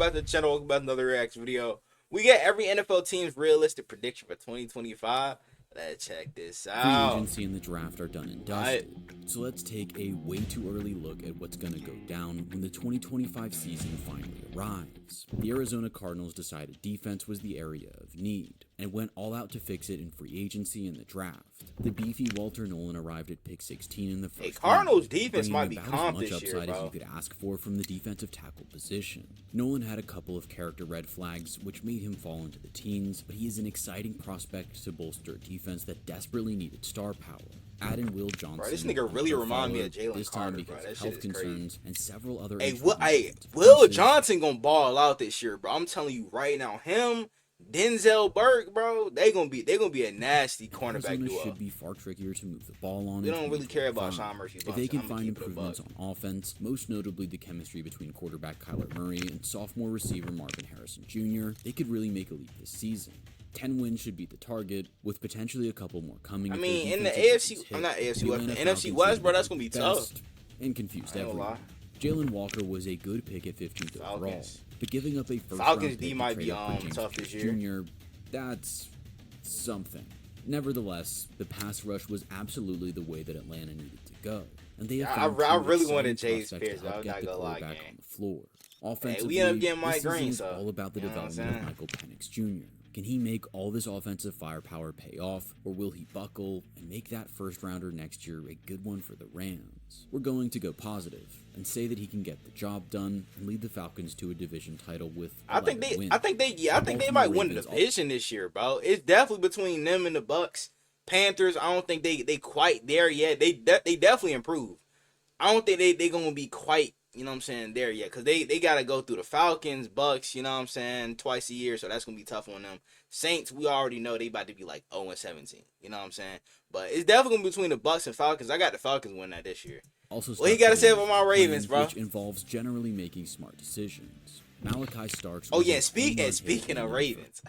back to the channel. Welcome back to another reaction video. We get every NFL team's realistic prediction for 2025. Let's check this Free out. agency and the draft are done and dusted. So let's take a way too early look at what's going to go down when the 2025 season finally arrives. The Arizona Cardinals decided defense was the area of need and went all out to fix it in free agency and the draft. The beefy Walter Nolan arrived at pick 16 in the first round, Cardinals defense might be about calm as much this year, upside as bro. you could ask for from the defensive tackle position. Nolan had a couple of character red flags which made him fall into the teens, but he is an exciting prospect to bolster a defense that desperately needed star power. Add in Will Johnson. Bro, this nigga really remind me of Jalen this Carter, time bro. because That of shit health is concerns and several other. Will Johnson gonna ball out this year, bro. I'm telling you right now, him, Denzel Burke, bro, they gonna be a nasty cornerback Arizona duo. should be far trickier to move the ball on. They don't really care about 2025. Sean Murphy. If they can find improvements on offense, most notably the chemistry between quarterback Kyler Murray and sophomore receiver Marvin Harrison Jr., they could really make a leap this season. 10 wins should be the target, with potentially a couple more coming. I mean, in the AFC, I'm not AFC West, the NFC West, bro, that's gonna be tough. And confused I ain't gonna everyone. lie. Jalen Walker was a good pick at 15th overall, but giving up a first Falcons round D pick might to be trade up for James tough this Pierce Jr., that's something. Nevertheless, the pass rush was absolutely the way that Atlanta needed to go, and they have found I two really wanted exciting Chase prospects Pierce, to help I'm get not the gonna lie, quarterback gang. on the floor. Offensively, we end up getting Mike this season Green, is so all about the you know what I'm development of saying? Michael Penix Jr. Can he make all this offensive firepower pay off, or will he buckle and make that first rounder next year a good one for the Rams? We're going to go positive and say that he can get the job done and lead the Falcons to a division title with 11 wins. I think they might win the division this year, bro. It's definitely between them and the Bucks. Panthers, I don't think they quite there yet. They definitely improved. I don't think they gonna be quite, you know what I'm saying, there yet, because they got to go through the Falcons, Bucks, you know what I'm saying, twice a year, so that's going to be tough on them. Saints, we already know they about to be like 0-17, you know what I'm saying, but it's definitely between the Bucks and Falcons. I got the Falcons winning that this year. Also, what he got to say about my Ravens, bro? Which involves generally making smart decisions. Malachi Starks. Oh yeah, speaking of Ravens,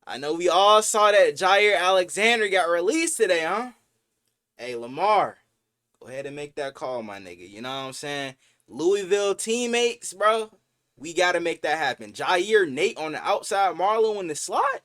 I know we all saw that Jair Alexander got released today, huh? Hey, Lamar, go ahead and make that call, my nigga. You know what I'm saying? Louisville teammates, bro. We got to make that happen. Jair, Nate on the outside, Marlon in the slot.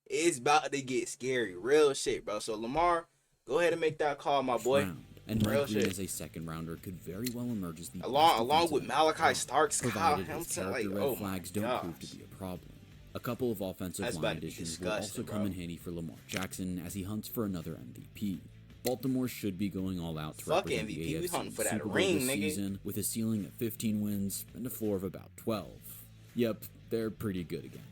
It's about to get scary. Real shit, bro. So, Lamar, go ahead and make that call, my boy. And Mike Green as a second rounder could very well emerge as the along with Malachi Starks, Kyle provided his Hamilton, character like, red oh flags my don't gosh. prove to be a problem. A couple of offensive line additions will also come in handy for Lamar Jackson as he hunts for another MVP. Baltimore should be going all out to represent the AFC for that Super Bowl ring, this nigga. season with a ceiling of 15 wins and a floor of about 12. Yep, they're pretty good again.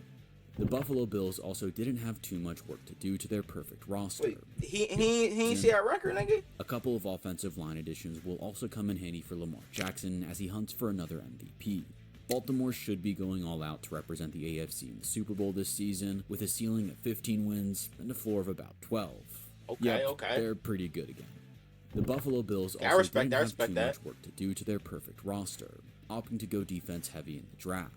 The Buffalo Bills also didn't have too much work to do to their perfect roster. Wait, he ain't see our record, nigga? A couple of offensive line additions will also come in handy for Lamar Jackson as he hunts for another MVP. Baltimore should be going all out to represent the AFC in the Super Bowl this season with a ceiling of 15 wins and a floor of about 12. Okay. They're pretty good again. The Buffalo Bills also didn't have too much work to do to their perfect roster, opting to go defense heavy in the draft.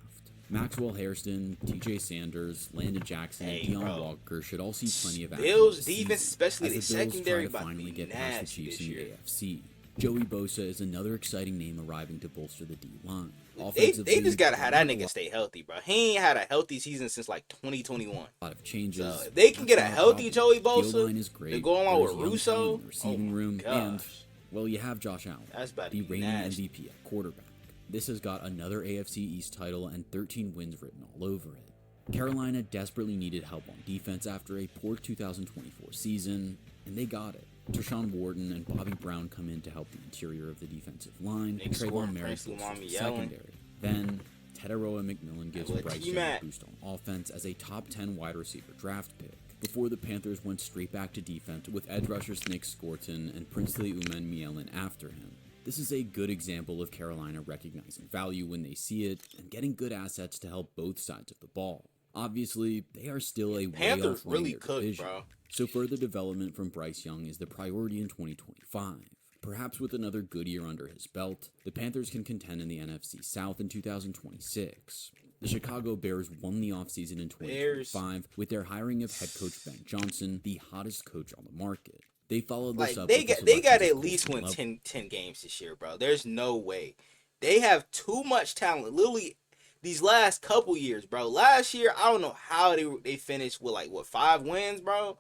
Maxwell Hairston, TJ Sanders, Landon Jackson, and Deion Walker should all see plenty of action. Bills defense, especially the Bills secondary, try to finally get past the Chiefs in the AFC. Joey Bosa is another exciting name arriving to bolster the D-line. They just gotta have that nigga stay healthy, bro. He ain't had a healthy season since like 2021. A lot of changes. So if they can get a healthy Joey Bosa, is great. they're going along with Russo, receiving room, and well, you have Josh Allen, the reigning MVP at quarterback. This has got another AFC East title and 13 wins written all over it. Carolina desperately needed help on defense after a poor 2024 season, and they got it. Tershawn Wharton and Bobby Brown come in to help the interior of the defensive line, and Trayvon Merritt boosts the secondary. Then, Teteroa McMillan gives Bryce Young a boost on offense as a top 10 wide receiver draft pick, before the Panthers went straight back to defense with edge rushers Nick Scorton and Princely Umen-Mielen after him. This is a good example of Carolina recognizing value when they see it and getting good assets to help both sides of the ball. Obviously, they are still a way off winning their division, so further development from Bryce Young is the priority in 2025. Perhaps with another good year under his belt, the Panthers can contend in the NFC South in 2026. The Chicago Bears won the offseason in 2025 with their hiring of head coach Ben Johnson, the hottest coach on the market. They followed this up. They got at least win 10 games this year, bro. There's no way. They have too much talent. Literally, these last couple years, bro. Last year, I don't know how they finished with like 5 wins, bro.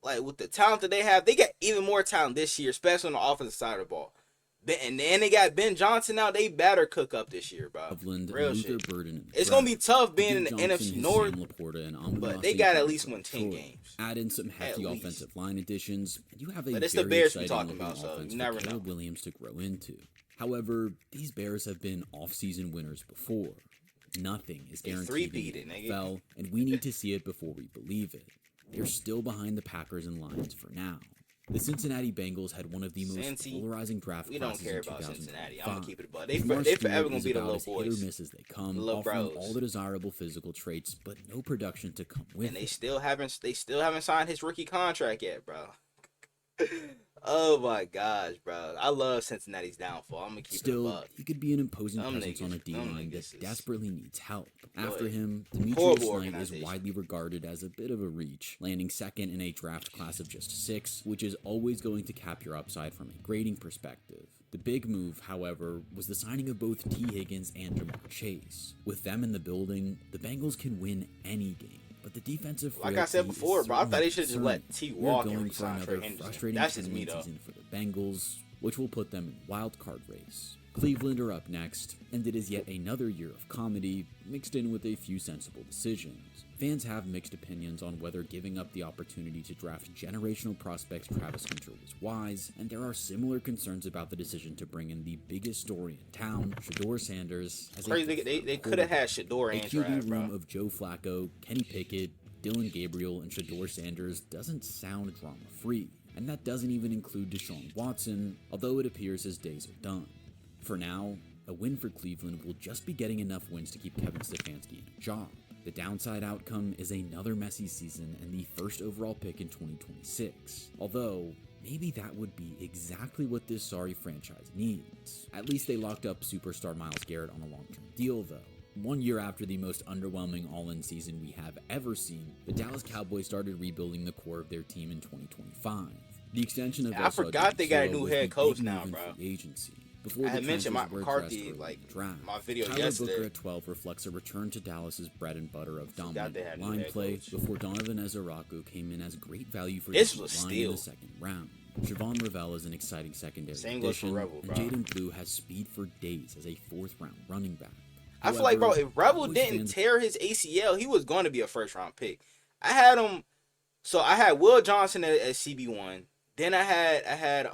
Like with the talent that they have, they got even more talent this year, especially on the offensive side of the ball. And then they got Ben Johnson now. They better cook up this year, bro. Real shit. It's going to be tough being in the NFC North, but they got at least win 10 games. Add in some hefty offensive line additions, and you have a but it's the Bears we're talking about, so you never know. Williams to grow into. However, these Bears have been off-season winners before. Nothing is guaranteed in the NFL, and we need to see it before we believe it. They're still behind the Packers and Lions for now. The Cincinnati Bengals had one of the most polarizing draft classes. We don't care about Cincinnati. I'm gonna keep it above. They forever gonna be the little boys. Hit or miss as they come, offering all the desirable physical traits, but no production to come with. And they still haven't signed his rookie contract yet, bro. Oh my gosh, bro! I love Cincinnati's downfall. I'm gonna keep it above. He could be an imposing presence on a D-line that desperately needs help. After him, Demetrius Knight is widely regarded as a bit of a reach, landing second in a draft class of just 6, which is always going to cap your upside from a grading perspective. The big move, however, was the signing of both T. Higgins and Jamar Chase. With them in the building, the Bengals can win any game. But the defensive, like I said before, bro, I thought they should just let T. Walk and resign for frustrating season for the Bengals, which will put them in wild card race. Cleveland are up next, and it is yet another year of comedy mixed in with a few sensible decisions. Fans have mixed opinions on whether giving up the opportunity to draft generational prospects Travis Hunter was wise, and there are similar concerns about the decision to bring in the biggest story in town, Shedeur Sanders. As they could have had Shedeur and QB room of Joe Flacco, Kenny Pickett, Dillon Gabriel, and Shedeur Sanders doesn't sound drama-free, and that doesn't even include Deshaun Watson, although it appears his days are done. For now, a win for Cleveland will just be getting enough wins to keep Kevin Stefanski in a job. The downside outcome is another messy season and the first overall pick in 2026. Although, maybe that would be exactly what this sorry franchise needs. At least they locked up superstar Myles Garrett on a long-term deal, though. 1 year after the most underwhelming all-in season we have ever seen, the Dallas Cowboys started rebuilding the core of their team in 2025. The extension of I forgot they got a new head coach now, bro. Agency. I had mentioned Mike McCarthy, like, my video yesterday. Booker at 12 reflects a return to Dallas's bread and butter of dominant line play before Donovan Ezaraku came in as great value for this line in the second round. Javon Ravel is an exciting secondary addition, and Jaden Blue has speed for days as a 4th-round running back. I feel like, bro, if Rebel didn't tear his ACL, he was going to be a first-round pick. I had Will Johnson at CB1. Then I had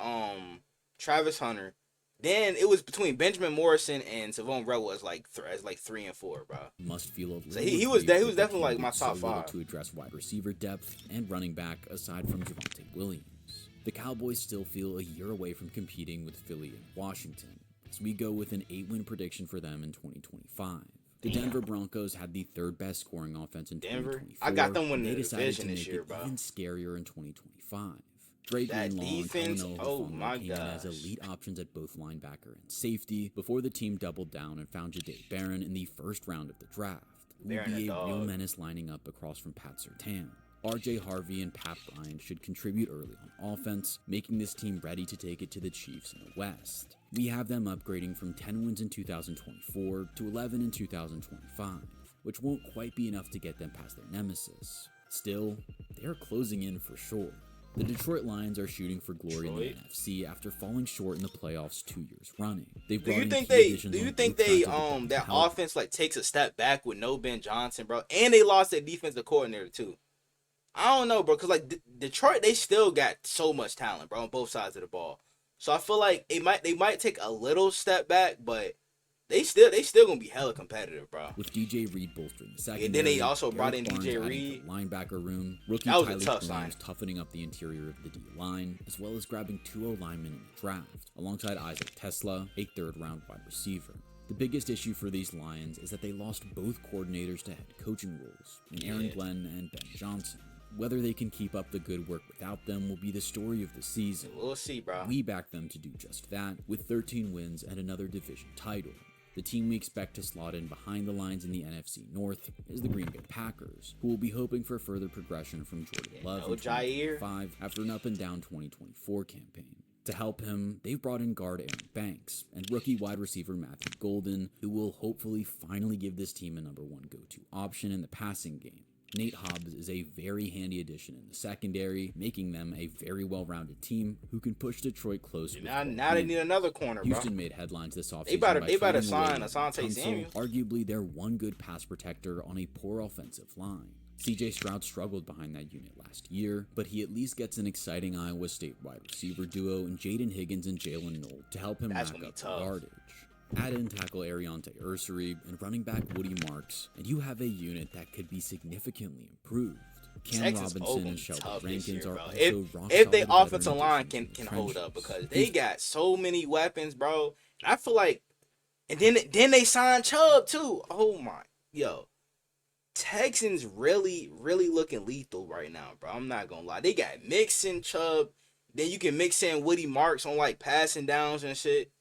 Travis Hunter. Then it was between Benjamin Morrison and Savon Rebel as like 3 and 4, bro. Must feel a so he was definitely like my top 5 to address wide receiver depth and running back aside from Javonte Williams. The Cowboys still feel a year away from competing with Philly and Washington, as we go with an 8-win prediction for them in 2025. The Denver Broncos had the 3rd best scoring offense in 2024. I got them winning the division this year, bro. Even scarier in 2025. Drake Greenlaw and Colonel came in as elite options at both linebacker and safety before the team doubled down and found Jahdae Barron in the 1st round of the draft. Will be a real menace lining up across from Pat Surtain. RJ Harvey and Pat Bryant should contribute early on offense, making this team ready to take it to the Chiefs in the West. We have them upgrading from 10 wins in 2024 to 11 in 2025, which won't quite be enough to get them past their nemesis. Still, they are closing in for sure. The Detroit Lions are shooting for glory in the NFC after falling short in the playoffs 2 years running. Do you think that offense like takes a step back with no Ben Johnson, bro? And they lost their defensive coordinator too. I don't know, bro, because like Detroit, they still got so much talent, bro, on both sides of the ball. So I feel like they might take a little step back, but they still gonna be hella competitive, bro. With DJ Reed bolstering the second, and then they also brought in DJ Reed, linebacker room. Rookie Tyler Williams toughening up the interior of the D line, as well as grabbing 2 O-linemen in the draft, alongside Isaac Tesla, a 3rd-round wide receiver. The biggest issue for these Lions is that they lost both coordinators to head coaching roles, in Aaron Glenn and Ben Johnson. Whether they can keep up the good work without them will be the story of the season. We'll see, bro. We back them to do just that, with 13 wins and another division title. The team we expect to slot in behind the lines in the NFC North is the Green Bay Packers, who will be hoping for further progression from Jordan Love in 2025 after an up-and-down 2024 campaign. To help him, they've brought in guard Aaron Banks and rookie wide receiver Matthew Golden, who will hopefully finally give this team a number one go-to option in the passing game. Nate Hobbs is a very handy addition in the secondary, making them a very well-rounded team who can push Detroit close. Now they need another corner, bro. Houston made headlines this offseason. They better sign Asante Samuel. Arguably their one good pass protector on a poor offensive line. CJ Stroud struggled behind that unit last year, but he at least gets an exciting Iowa State wide receiver duo in Jaden Higgins and Jalen Knoll to help him rack up the yardage. Add in tackle Ariante Ursary and running back Woody Marks, and you have a unit that could be significantly improved. Cam Texas Robinson and Sheldon Rankins are also rock if they solid offensive line can hold up, because they got so many weapons, bro. And I feel like, and then they signed Chubb too. Oh my, Texans really looking lethal right now, bro. I'm not gonna lie. They got Mixon, Chubb. Then you can mix in Woody Marks on like passing downs and shit.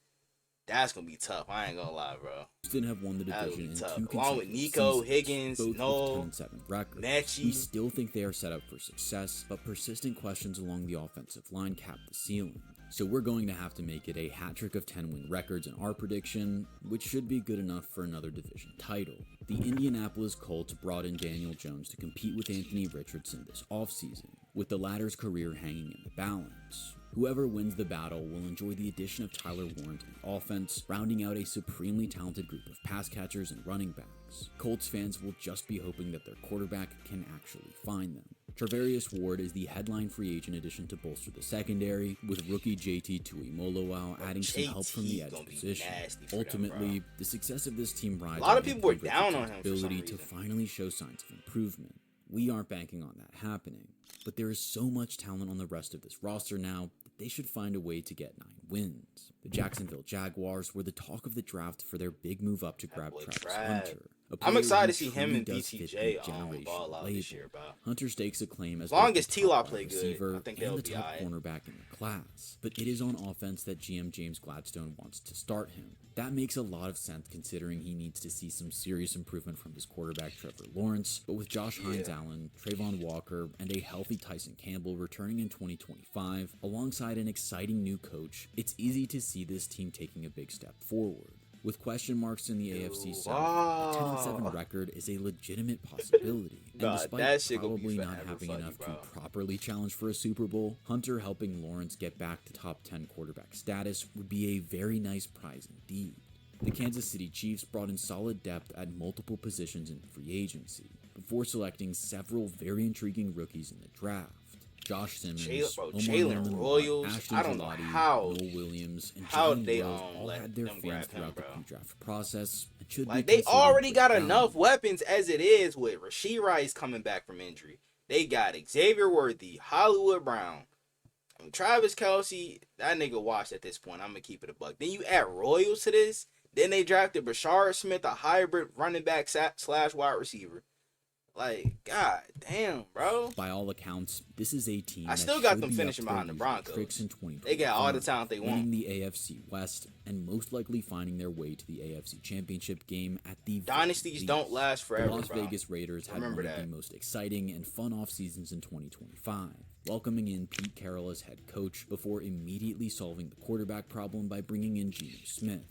That's gonna be tough. I ain't gonna lie, bro. Houston have won the division in 2 along with Nico, seasons, Higgins, Noel, records. Mechie. We still think they are set up for success, but persistent questions along the offensive line cap the ceiling. So we're going to have to make it a hat trick of 10-win records in our prediction, which should be good enough for another division title. The Indianapolis Colts brought in Daniel Jones to compete with Anthony Richardson this offseason, with the latter's career hanging in the balance. Whoever wins the battle will enjoy the addition of Tyler Warren to the offense, rounding out a supremely talented group of pass catchers and running backs. Colts fans will just be hoping that their quarterback can actually find them. Travarius Ward is the headline free agent addition to bolster the secondary, with rookie JT Tuimoloau adding some help from the edge position. Ultimately, the success of this team rides on people were down on him ability to finally show signs of improvement. We aren't banking on that happening, but there is so much talent on the rest of this roster now that they should find a way to get 9 wins. The Jacksonville Jaguars were the talk of the draft for their big move up to grab Travis Hunter. I'm excited to see him and BTJ ball out this year, bro. Hunter stakes a claim as long as T-Law play good, I think they'll the be top right. cornerback in the class. But it is on offense that GM James Gladstone wants to start him. That makes a lot of sense considering he needs to see some serious improvement from his quarterback Trevor Lawrence. But with Josh Hines Allen, Trayvon Walker, and a healthy Tyson Campbell returning in 2025, alongside an exciting new coach, it's easy to see this team taking a big step forward. With question marks in the AFC South, a 10-7 record is a legitimate possibility. And despite probably not having enough to properly challenge for a Super Bowl, Hunter helping Lawrence get back to top 10 quarterback status would be a very nice prize indeed. The Kansas City Chiefs brought in solid depth at multiple positions in free agency, before selecting several very intriguing rookies in the draft. Josh Simmons, Jalen Royals, Ashton I don't know Galati, how Noel Williams, and how Jalen they Rose all let had their them fans grab him, throughout the bro. pre-draft process. And should Like be they already got considered enough weapons as it is with Rashee Rice coming back from injury. They got Xavier Worthy, Hollywood Brown, Travis Kelce. That nigga washed at this point. I'm gonna keep it a buck. Then you add Royals to this. Then they drafted Brashard Smith, a hybrid running back / wide receiver. Like, god damn, bro. By all accounts, this is a team I still got them finishing behind the Broncos. They got all the talent they want. Winning the AFC West and most likely finding their way to the AFC Championship game at the dynasties don't last forever. The Las Vegas Raiders had one of the most exciting and fun off seasons in 2025, welcoming in Pete Carroll as head coach before immediately solving the quarterback problem by bringing in Geno Smith.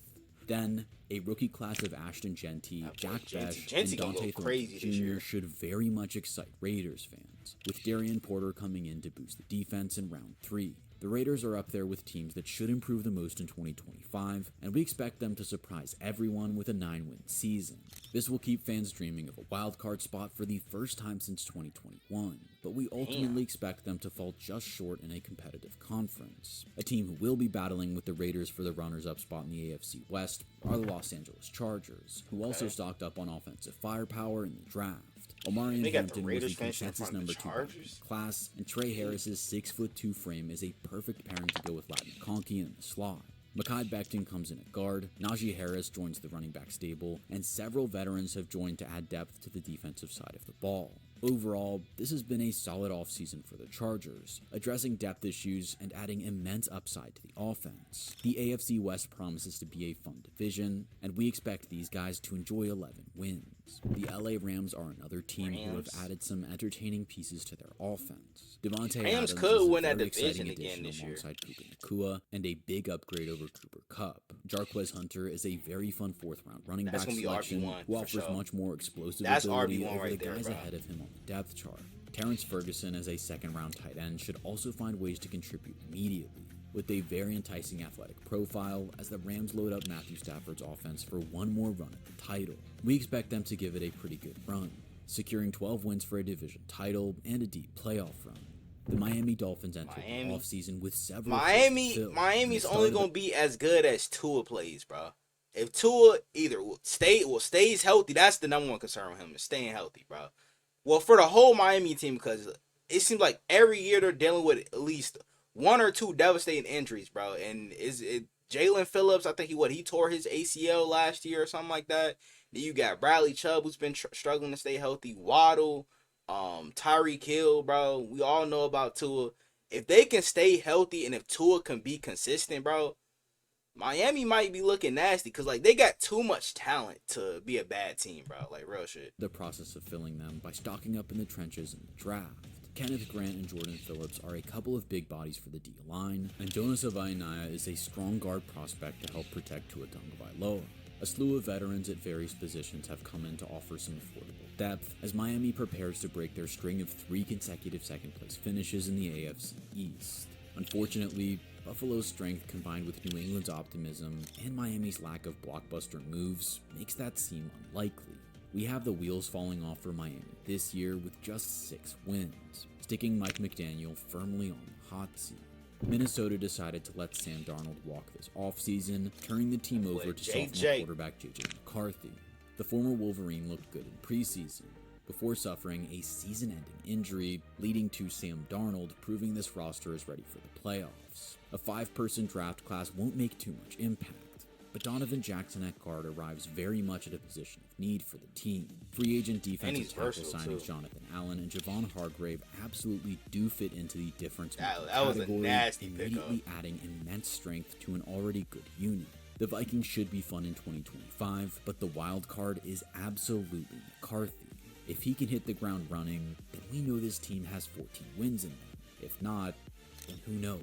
Then, a rookie class of Ashton Jeanty, Jack Bech, and Dante Thornton Jr. should very much excite Raiders fans, with Darian Porter coming in to boost the defense in round 3. The Raiders are up there with teams that should improve the most in 2025, and we expect them to surprise everyone with a 9-win season. This will keep fans dreaming of a wildcard spot for the first time since 2021, but we ultimately expect them to fall just short in a competitive conference. A team who will be battling with the Raiders for the runners-up spot in the AFC West are the Los Angeles Chargers, who also stocked up on offensive firepower in the draft. Omarion Hampton was the consensus number 2 class, and Trey Harris's 6'2" frame is a perfect pairing to go with Latin McConkey in the slot. Mekhi Becton comes in at guard, Najee Harris joins the running back stable, and several veterans have joined to add depth to the defensive side of the ball. Overall, this has been a solid offseason for the Chargers, addressing depth issues and adding immense upside to the offense. The AFC West promises to be a fun division, and we expect these guys to enjoy 11 wins. The LA Rams are another team who have added some entertaining pieces to their offense. Devontae Adams could win is a that very division exciting again addition this year. alongside Puka Nacua, and a big upgrade over Cooper Kupp. Jarquez Hunter is a very fun fourth-round running back selection who offers much more explosive ability over the guys ahead of him on the depth chart. Terrence Ferguson as a second-round tight end should also find ways to contribute immediately, with a very enticing athletic profile as the Rams load up Matthew Stafford's offense for one more run at the title. We expect them to give it a pretty good run, securing 12 wins for a division title and a deep playoff run. The Miami Dolphins entered the offseason with several Miami's only going to be as good as Tua plays, bro. If Tua either stays healthy, that's the number one concern with him, is staying healthy, bro. Well, for the whole Miami team, because it seems like every year they're dealing with at least one or two devastating injuries, bro. And Jalen Phillips, I think he tore his ACL last year or something like that. Then you got Bradley Chubb, who's been struggling to stay healthy. Waddle, Tyreek Hill, bro. We all know about Tua. If they can stay healthy and if Tua can be consistent, bro, Miami might be looking nasty because, like, they got too much talent to be a bad team, bro. Like, real shit. The process of filling them by stocking up in the trenches in the draft. Kenneth Grant and Jordan Phillips are a couple of big bodies for the D-line, and Jonas Avainaya is a strong guard prospect to help protect Tua Tagovailoa. A slew of veterans at various positions have come in to offer some affordable depth as Miami prepares to break their string of 3 consecutive second-place finishes in the AFC East. Unfortunately, Buffalo's strength combined with New England's optimism and Miami's lack of blockbuster moves makes that seem unlikely. We have the wheels falling off for Miami this year with just 6 wins, sticking Mike McDaniel firmly on the hot seat. Minnesota decided to let Sam Darnold walk this offseason, turning the team over to sophomore quarterback J.J. McCarthy. The former Wolverine looked good in preseason, before suffering a season-ending injury, leading to Sam Darnold proving this roster is ready for the playoffs. A 5-person draft class won't make too much impact, but Donovan Jackson at guard arrives very much at a position of need for the team. Free agent defensive tackle signings Jonathan Allen and Javon Hargrave absolutely do fit into the difference that was a nasty immediately adding immense strength to an already good unit. The Vikings should be fun in 2025, but the wild card is absolutely McCarthy. If he can hit the ground running, then we know this team has 14 wins in them. If not, then who knows?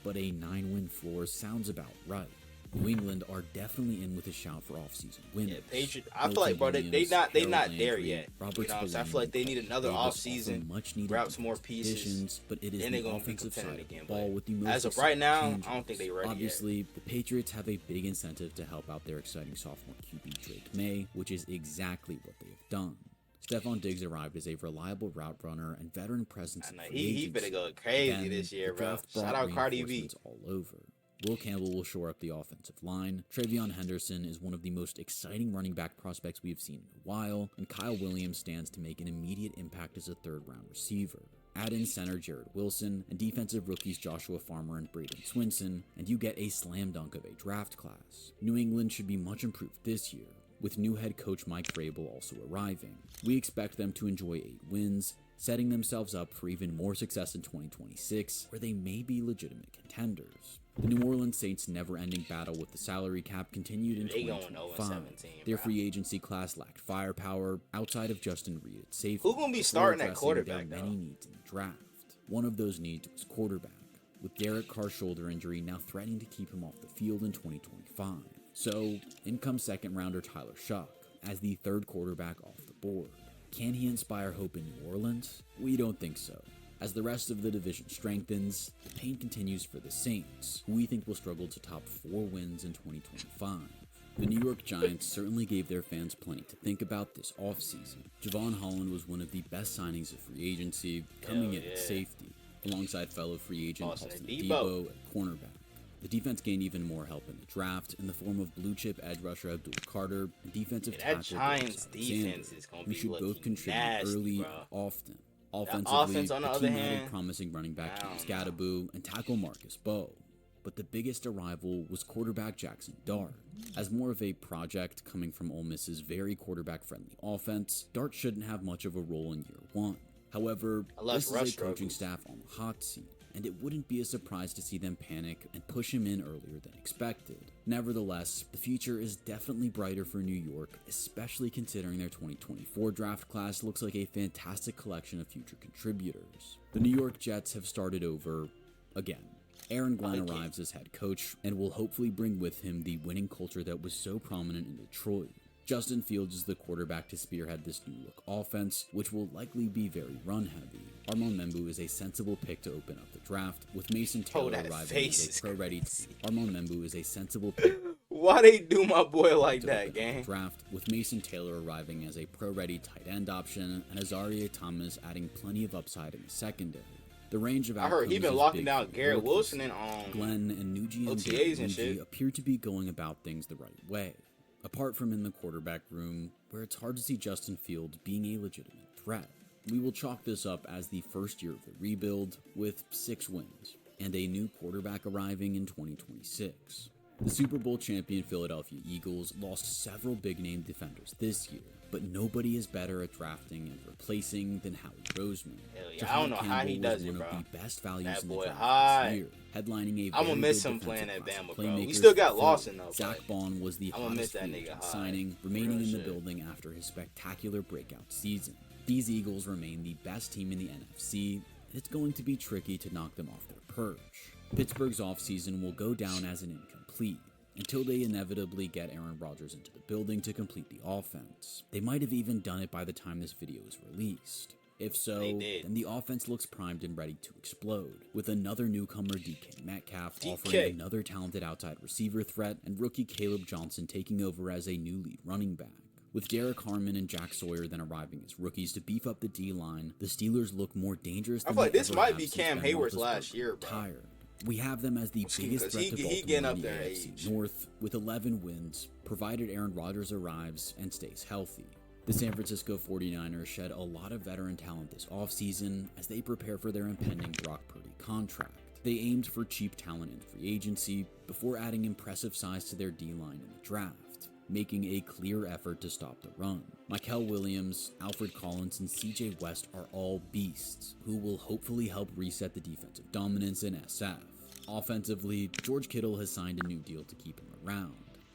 But a 9-win floor sounds about right. New England are definitely in with a shout for offseason wins. Yeah, Patriots. I feel like, bro, they not there yet. You know, so I feel like they need another offseason, grab some more pieces, but it is and they're the gonna be offensive side contending of the again. ball with the most As of right now, changes. I don't think they're ready Obviously, yet. the Patriots have a big incentive to help out their exciting sophomore QB Drake May, which is exactly what they have done. Stephon Diggs arrived as a reliable route runner and veteran presence. He better go crazy this year, bro. Shout out Cardi B. All over. Will Campbell will shore up the offensive line. Travion Henderson is one of the most exciting running back prospects we have seen in a while, and Kyle Williams stands to make an immediate impact as a third-round receiver. Add in center Jared Wilson and defensive rookies Joshua Farmer and Braden Swinson, and you get a slam dunk of a draft class. New England should be much improved this year, with new head coach Mike Vrabel also arriving. We expect them to enjoy 8 wins, setting themselves up for even more success in 2026, where they may be legitimate contenders. The New Orleans Saints' never-ending battle with the salary cap continued in 2025. Their free agency class lacked firepower outside of Justin Reed at safety. Who's gonna be starting at quarterback? There are many needs in the draft. One of those needs was quarterback, with Derek Carr's shoulder injury now threatening to keep him off the field in 2025. So, in comes second-rounder Tyler Shough as the third quarterback off the board. Can he inspire hope in New Orleans? We don't think so. As the rest of the division strengthens, the pain continues for the Saints, who we think will struggle to top 4 wins in 2025. The New York Giants certainly gave their fans plenty to think about this offseason. Javon Holland was one of the best signings of free agency, coming in at safety, alongside fellow free agent Paulson Adebo at cornerback. The defense gained even more help in the draft in the form of blue-chip edge rusher Abdul Carter and defensive tackle that Giants defense is going to be should both contribute nasty, early bro. and often. Offensively, on the the other team hand, added promising running back James Gadaboo and tackle Marcus Bowe. but the biggest arrival was quarterback Jackson Dart. As more of a project coming from Ole Miss's very quarterback-friendly offense, Dart shouldn't have much of a role in year one. However, this is a coaching staff on the hot seat, and it wouldn't be a surprise to see them panic and push him in earlier than expected. Nevertheless, the future is definitely brighter for New York, especially considering their 2024 draft class looks like a fantastic collection of future contributors. The New York Jets have started over again. Aaron Glenn arrives as head coach and will hopefully bring with him the winning culture that was so prominent in Detroit. Justin Fields is the quarterback to spearhead this new look offense, which will likely be very run heavy. Armand Membou is a sensible pick to open up the draft, with Mason Taylor arriving as a pro-ready. Armand Membou is a sensible pick. Why they do my boy like that, gang? Draft, with Mason Taylor arriving as a pro-ready tight end option, and Azaria Thomas adding plenty of upside in the secondary. The range of outcomes I heard he been locking down Garrett Wilson and Glenn and Nuji and OTAs and shit appear to be going about things the right way. Apart from in the quarterback room, where it's hard to see Justin Fields being a legitimate threat. We will chalk this up as the first year of the rebuild, with 6 wins, and a new quarterback arriving in 2026. The Super Bowl champion Philadelphia Eagles lost several big-name defenders this year, but nobody is better at drafting and replacing than Howie Roseman. I don't know how he does it, bro. One of the best values that in the boy draft high. this year, headlining a I'm gonna miss him playing at Bama, bro. He still got Lawson though. Zach Bond was the hottest signing, remaining in the building after his spectacular breakout season. These Eagles remain the best team in the NFC, and it's going to be tricky to knock them off their perch. Pittsburgh's offseason will go down as an incomplete, until they inevitably get Aaron Rodgers into the building to complete the offense. They might have even done it by the time this video is released. If so, then the offense looks primed and ready to explode, with another newcomer DK Metcalf offering another talented outside receiver threat, and rookie Caleb Johnson taking over as a new lead running back. With Derek Harmon and Jack Sawyer then arriving as rookies to beef up the D-line, the Steelers look more dangerous than I feel like this might be Cam Hayward's last year, bro. Tired. We have them as the biggest threat to Baltimore in the AFC North, with 11 wins, provided Aaron Rodgers arrives and stays healthy. The San Francisco 49ers shed a lot of veteran talent this offseason as they prepare for their impending Brock Purdy contract. They aimed for cheap talent in free agency before adding impressive size to their D-line in the draft, making a clear effort to stop the run. Mykel Williams, Alfred Collins, and CJ West are all beasts who will hopefully help reset the defensive dominance in SF. Offensively, George Kittle has signed a new deal to keep him around,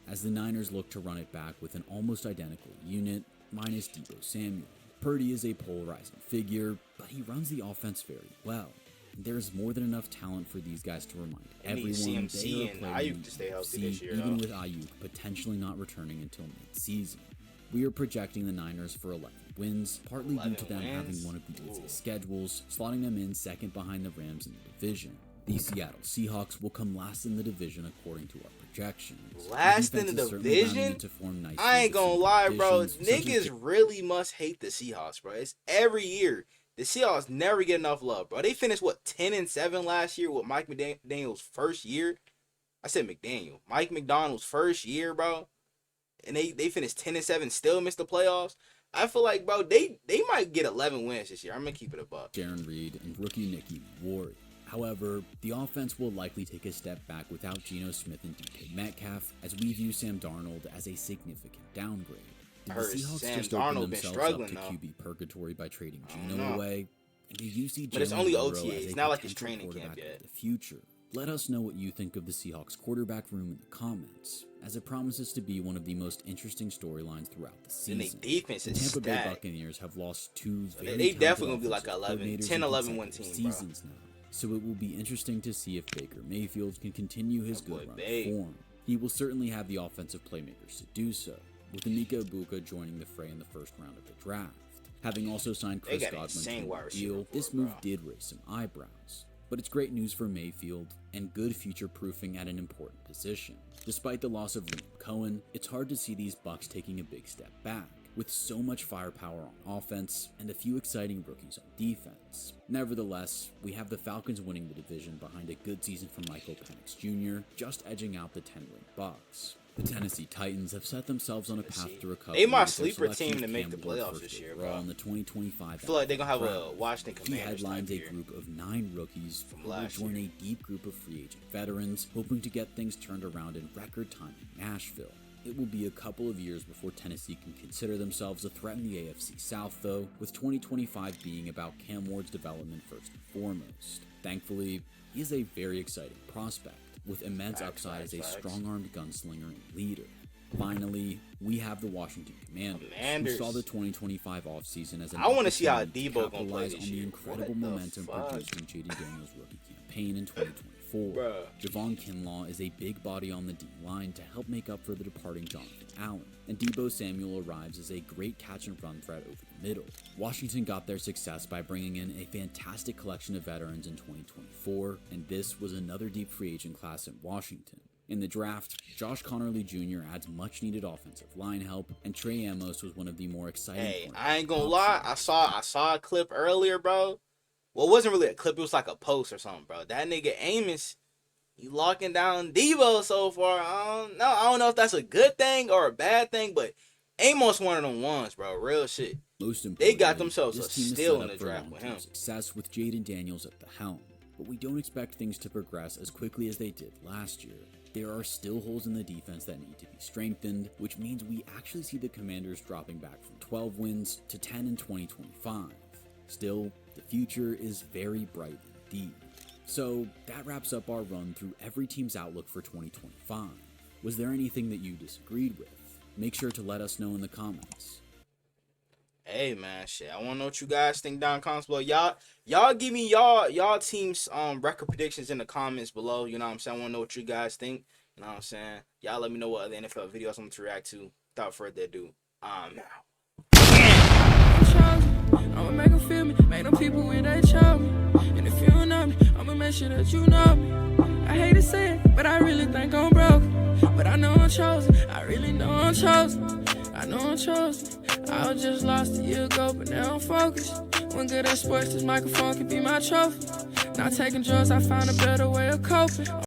as the Niners look to run it back with an almost identical unit, minus Deebo Samuel. Purdy is a polarizing figure, but he runs the offense very well. There's more than enough talent for these guys to remind everyone CMC and Ayuk to stay healthy this year, even with Ayuk potentially not returning until mid-season. We are projecting the Niners for 11 wins, partly due to them having one of the easiest schedules, slotting them in second behind the Rams in the division. The Seattle Seahawks will come last in the division according to our projections. Last in the division? I ain't gonna lie, bro. Niggas really must hate the Seahawks, bro. It's every year. The Seahawks never get enough love, bro. They finished, 10-7 last year with Mike McDaniel's first year? I said McDaniel. Mike McDonald's first year, bro. And they finished 10-7, still missed the playoffs. I feel like, bro, they might get 11 wins this year. I'm gonna keep it a buck. Jaron Reed and rookie Nicky Ward. However, the offense will likely take a step back without Geno Smith and DK Metcalf, as we view Sam Darnold as a significant downgrade. Did the Seahawks Sam just Darnold open themselves up to QB purgatory by trading Geno away? And do you see but it's only OTA. It's not like his training camp yet. The future. Let us know what you think of the Seahawks quarterback room in the comments, as it promises to be one of the most interesting storylines throughout the season. And their defense is Tampa Bay Buccaneers have lost 2 very they definitely gonna be like 10-11 win team, seasons now. So it will be interesting to see if Baker Mayfield can continue his good run of form. He will certainly have the offensive playmakers to do so, with Emeka Egbuka joining the fray in the first round of the draft. Having also signed Chris Godwin to a deal, this move did raise some eyebrows. But it's great news for Mayfield, and good future-proofing at an important position. Despite the loss of Liam Cohen, it's hard to see these Bucs taking a big step back, with so much firepower on offense and a few exciting rookies on defense. Nevertheless, we have the Falcons winning the division behind a good season from Michael Penix Jr., just edging out the 10-win Bucs. The Tennessee Titans have set themselves on a path to recovery. They my sleeper team to make the playoffs this year, bro. In the 2025 I feel like they're going to have a Washington Commanders. He headlines a group of 9 rookies who will join a deep group of free agent veterans, hoping to get things turned around in record time in Nashville. It will be a couple of years before Tennessee can consider themselves a threat in the AFC South, though, with 2025 being about Cam Ward's development first and foremost. Thankfully, he is a very exciting prospect, with immense upside as a strong-armed gunslinger and leader. Finally, we have the Washington Commanders. We saw the 2025 offseason as an I want to see how to Debo gonna play this on the year. incredible momentum produced in Jaden Daniels' rookie campaign in 2024. Javon Kinlaw is a big body on the D-line to help make up for the departing Jonathan Allen, and Deebo Samuel arrives as a great catch-and-run threat over the middle. Washington got their success by bringing in a fantastic collection of veterans in 2024, and this was another deep free agent class in Washington. In the draft, Josh Connerly Jr. adds much-needed offensive line help, and Trey Amos was one of the more exciting. Hey, I ain't gonna lie, I saw a clip earlier, bro. Well, it wasn't really a clip, it was like a post or something, bro. That nigga Amos, he locking down Deebo so far. I don't know if that's a good thing or a bad thing, but Amos one of them ones, bro. Real shit. Most importantly, they got themselves a steal in the draft with him. Success with Jaden Daniels at the helm, but we don't expect things to progress as quickly as they did last year. There are still holes in the defense that need to be strengthened, which means we actually see the Commanders dropping back from 12 wins to 10 in 2025. Still, the future is very bright indeed. So that wraps up our run through every team's outlook for 2025. Was there anything that you disagreed with? Make sure to let us know in the comments. Hey man, shit. I wanna know what you guys think down in the comments below. Y'all give me y'all team's record predictions in the comments below. You know what I'm saying? I wanna know what you guys think. You know what I'm saying? Y'all let me know what other NFL videos I'm going to react to. Without further ado, now. I'ma make them feel me, make them people when they chow me. And if you don't know me, I'ma make sure that you know me. I hate to say it, but I really think I'm broke. But I know I'm chosen, I really know I'm chosen. I know I'm chosen. I was just lost a year ago, but now I'm focused. When good at sports, this microphone could be my trophy. Not taking drugs, I found a better way of coping.